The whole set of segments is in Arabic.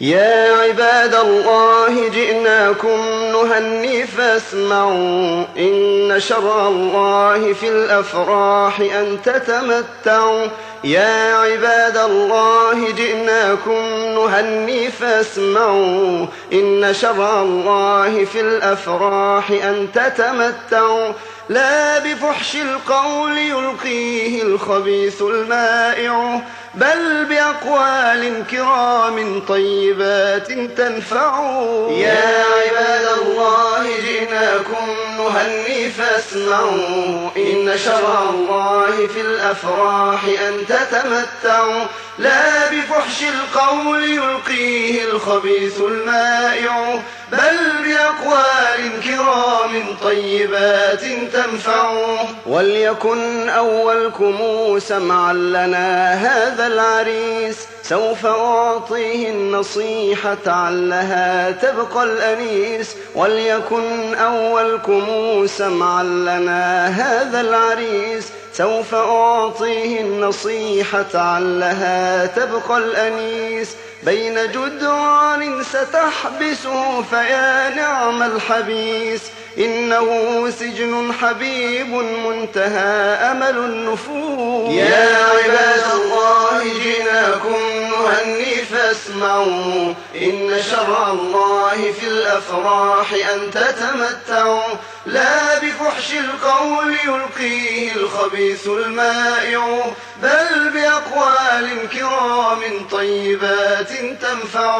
يا عباد الله جئناكم نهني فاسمعوا، إن شرع الله في الأفراح أن تتمتعوا. يا عباد الله جئناكم نهني فاسمعوا، إن شرع الله في الأفراح أن تتمتعوا. لا بفحش القول يلقيه الخبيث المائع، بل بأقوال كرام طيبات تنفع. يا عباد الله جئناكم نهني فاسمعوا، إن شرع الله في الأفراح أن تتمتعوا. لا بفحش القول يلقيه الخبيث المائع، بل بأقوال كرام طيبات تنفع. وليكن أولكم سمعا لنا هذا العريس، سوف أعطيه النصيحة علها تبقى الأنيس. وليكن أولكم سمعا لنا هذا العريس، سوف أعطيه النصيحة علها تبقى الأنيس. بين جدران ستحبسه فيا نعم الحبيس، إنه سجن حبيب منتهى أمل النفوس. يا عباد الله جئناكم نهني فاسمعوا، إن شرع الله في الأفراح أن تتمتعوا. لا بفحش القول يلقيه الخبيث المائع، بل بأقوال كرام طيبات تنفع.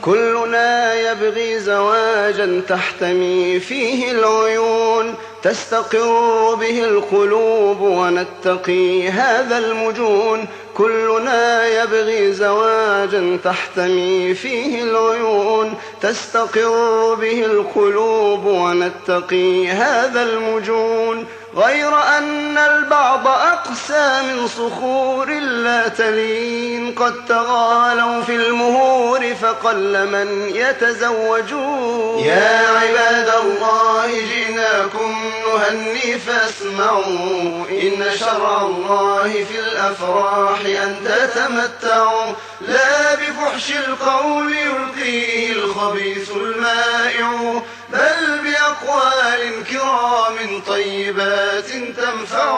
كلنا يبغي زواجا تحتمي فيه العيون، تستقر به القلوب ونتقي هذا المجون. كلنا يبغي زواجا تحتمي فيه العيون، تستقر به القلوب ونتقي هذا المجون. غير أن البعض أقسى من صخور لا تلين، قد تغالوا في المهور فقل من يتزوجون. يا عباد الله جئناكم نهني فاسمعوا، إن شرع الله في الأفراح أن تتمتعوا. لا بفحش القول يلقيه الخبيث المائع، بل بأقوال كرام طيبات تنفع.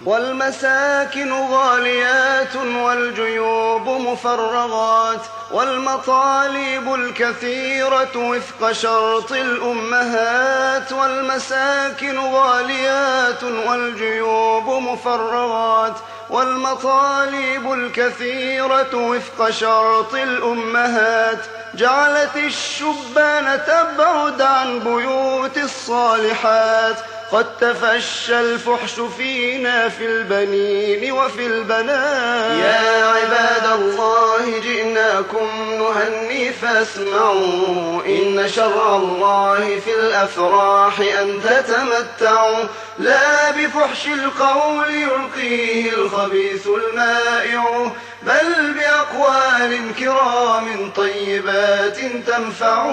والمساكن غاليات والجيوب مفرغات، والمطالب الكثيرة وفق شرط الأمهات. والمساكن غاليات والجيوب مفرغات، والمطالب الكثيرة وفق شرط الأمهات. جعلت الشبان تبعد عن بيوت الصالحات، قد تفشى الفحش فينا في البنين وفي البنات. يا عباد الله جئناكم نهني فاسمعوا، إن شرع الله في الأفراح أن تتمتعوا. لا بفحش القول يلقيه الخبيث المائع، بل بأقوال كرام طيبات تنفع.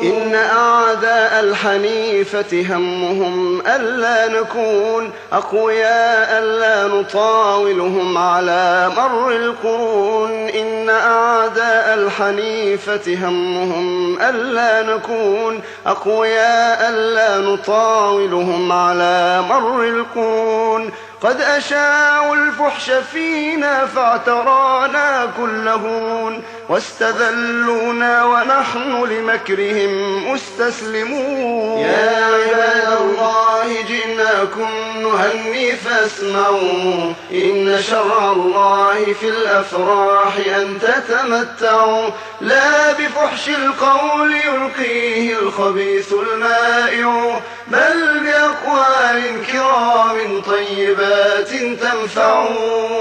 إن أعداء الحنيفة همهم ألا نكون أقوياء، ألا نطاولهم على مر القرون. إن أعداء الحنيفة همهم ألا نكون أقوياء، ألا نطاولهم على مر القرون. قد أشاعوا الفحش فينا فاعترانا كل هون، واستذلونا ونحن لمكرهم مستسلمون. يا عباد الله جئناكم نهني فاسمعوا، إن شرع الله في الأفراح أن تتمتعوا. لا بفحش القول يلقيه الخبيث المائع، بل بأقوال كرام طيبات تنفع.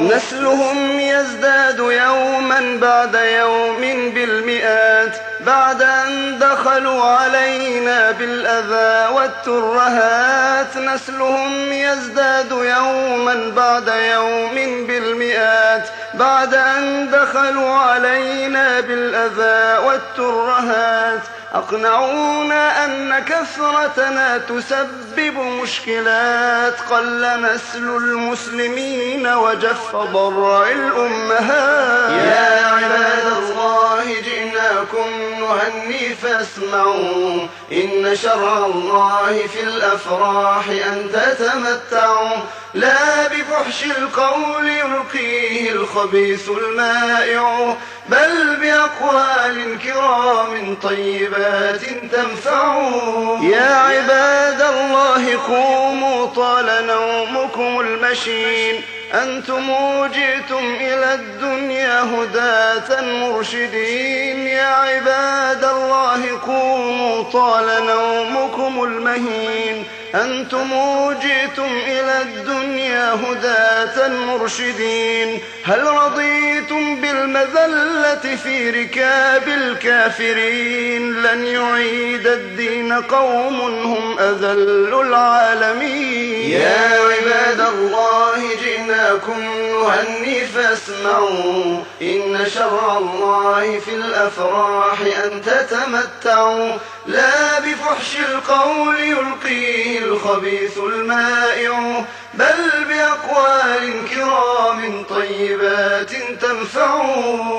نسلهم يزداد يوما بعد يوم بالمئات، بعد أن دخلوا علينا بالأذى والترهات. نسلهم يزداد يوما بعد يوم بالمئات، بعد أن دخلوا علينا بالأذى والترهات. أقنعونا أن كثرتنا تسبب مشكلات، قل نسل المسلمين وجف ضرع الأمهات. يا عباد الله جئنا جئناكم نهني فاسمعوا إن شرع الله في الأفراح أن تتمتعوا لا بفحش القول يلقيه الخبيث المائع بل بأقوال كرام طيبات تنفع يا عباد الله قوموا طال نومكم المشين أنتم جئتم إلى الدنيا هداة مرشدين يا عباد الله قوموا طال نومكم المهين أنتم جئتم إلى الدنيا هداة مرشدين هل رضيتم بالمذلة في ركاب الكافرين لن يعيد الدين قوم هم أذل العالمين يا عباد الله جئناكم نهني فاسمعوا إن شرع الله في الأفراح أن تتمتعوا لا بفحش القول يلقيه الخبيث المائع بل بأقوال كرام طيبات تنفع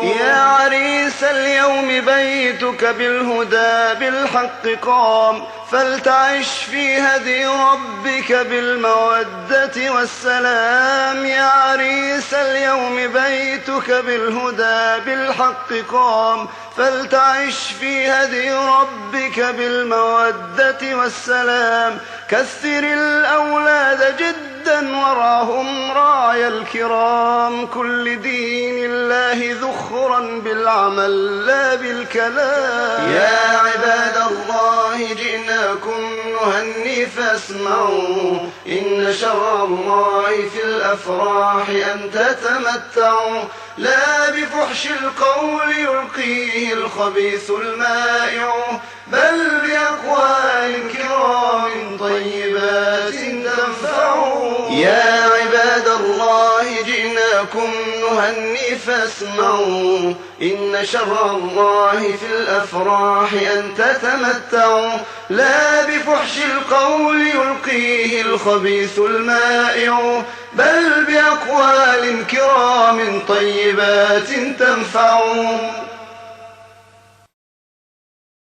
يا عريس اليوم بيتك بالهدى بالحق قام فلتعش في هدي ربك بالمودة والسلام يا عريس اليوم بيتك بالهدى بالحق قام فلتعش في هدي ربك بالمودة والسلام كثر الأولاد جدا وراهم راعي الكرام كل دين الله ذخرا بالعمل لا بالكلام يا عباد الله جئناكم نهني فاسمعوا إن شرع الله في الأفراح أن تتمتعوا لا بفحش القول يلقيه الخبيث المائع بل بأقوال كرام طيبات تنفع يا عباد الله جئناكم نهني فاسمعوا إن شرع الله في الأفراح أن تتمتعوا لا بفحش القول يلقيه الخبيث المائع بل بأقوال كرام طيبات تنفع